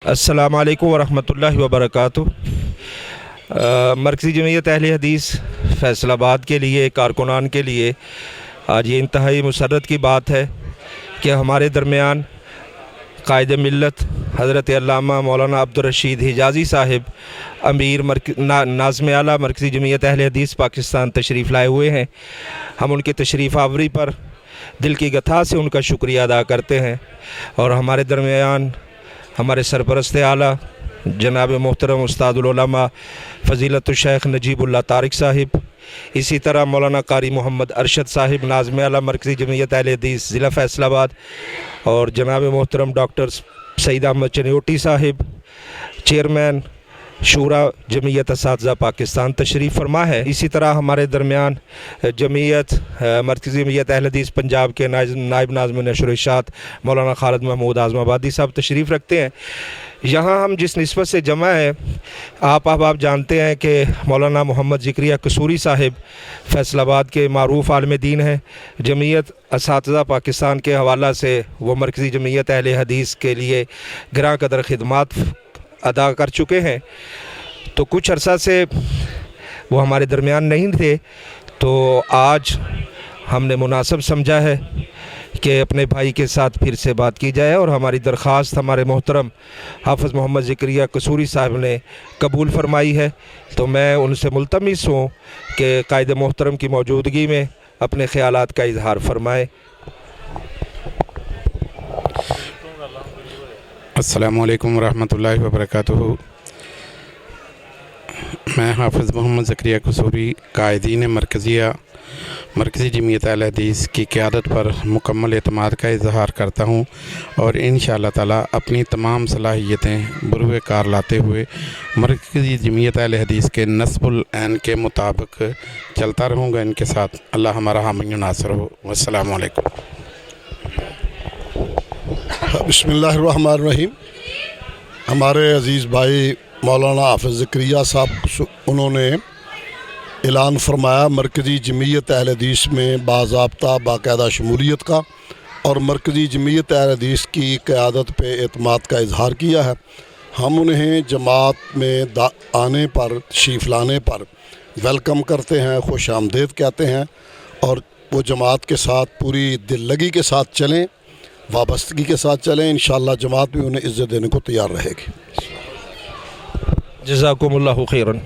السلام علیکم ورحمۃ اللہ وبرکاتہ۔ مرکزی جمعیت اہل حدیث فیصل آباد کے لیے کارکنان کے لیے آج یہ انتہائی مسرت کی بات ہے کہ ہمارے درمیان قائد ملت حضرت علامہ مولانا عبدالرشید حجازی صاحب امیر ناظم اعلیٰ مرکزی جمعیت اہل حدیث پاکستان تشریف لائے ہوئے ہیں۔ ہم ان کی تشریف آوری پر دل کی گتھا سے ان کا شکریہ ادا کرتے ہیں، اور ہمارے درمیان ہمارے سرپرست اعلیٰ جناب محترم استاد العلماء فضیلت الشیخ نجیب اللہ طارق صاحب، اسی طرح مولانا قاری محمد ارشد صاحب ناظم اعلیٰ مرکزی جمعیت اہل حدیث ضلع فیصل آباد، اور جناب محترم ڈاکٹر سعید احمد چنیوٹی صاحب چیئرمین شورا جمعیت اساتذہ پاکستان تشریف فرما ہے۔ اسی طرح ہمارے درمیان مرکزی جمعیت اہل حدیث پنجاب کے نائب ناظم نشر و اشاعت مولانا خالد محمود اعظم آبادی صاحب تشریف رکھتے ہیں۔ یہاں ہم جس نسبت سے جمع ہیں، آپ جانتے ہیں کہ مولانا محمد ذکریہ قصوری صاحب فیصل آباد کے معروف عالم دین ہیں۔ جمعیت اساتذہ پاکستان کے حوالہ سے وہ مرکزی جمعیت اہل حدیث کے لیے گراں قدر خدمات ادا کر چکے ہیں، تو کچھ عرصہ سے وہ ہمارے درمیان نہیں تھے، تو آج ہم نے مناسب سمجھا ہے کہ اپنے بھائی کے ساتھ پھر سے بات کی جائے، اور ہماری درخواست ہمارے محترم حافظ محمد ذکریہ قصوری صاحب نے قبول فرمائی ہے، تو میں ان سے ملتمس ہوں کہ قائد محترم کی موجودگی میں اپنے خیالات کا اظہار فرمائیں۔ السلام علیکم ورحمۃ اللہ وبرکاتہ۔ میں حافظ محمد ذکریہ قصوری قائدین مرکزی جمعیت اہل حدیث کی قیادت پر مکمل اعتماد کا اظہار کرتا ہوں، اور انشاءاللہ تعالی اپنی تمام صلاحیتیں بروئے کار لاتے ہوئے مرکزی جمعیت اہل حدیث کے نصب العین کے مطابق چلتا رہوں گا ان کے ساتھ۔ اللہ ہمارا حامی و ناصر ہو۔ والسلام علیکم۔ بسم اللہ الرحمن الرحیم۔ ہمارے عزیز بھائی مولانا حافظ ذکریہ صاحب انہوں نے اعلان فرمایا مرکزی جمعیت اہل حدیث میں باضابطہ باقاعدہ شمولیت کا، اور مرکزی جمعیت اہل حدیث کی قیادت پہ اعتماد کا اظہار کیا ہے۔ ہم انہیں جماعت میں آنے پر، تشریف لانے پر ویلکم کرتے ہیں، خوش آمدید کہتے ہیں، اور وہ جماعت کے ساتھ پوری دل لگی کے ساتھ چلیں، وابستگی کے ساتھ چلیں۔ انشاءاللہ جماعت بھی انہیں عزت دینے کو تیار رہے گی۔ جزاکم اللہ خیراً۔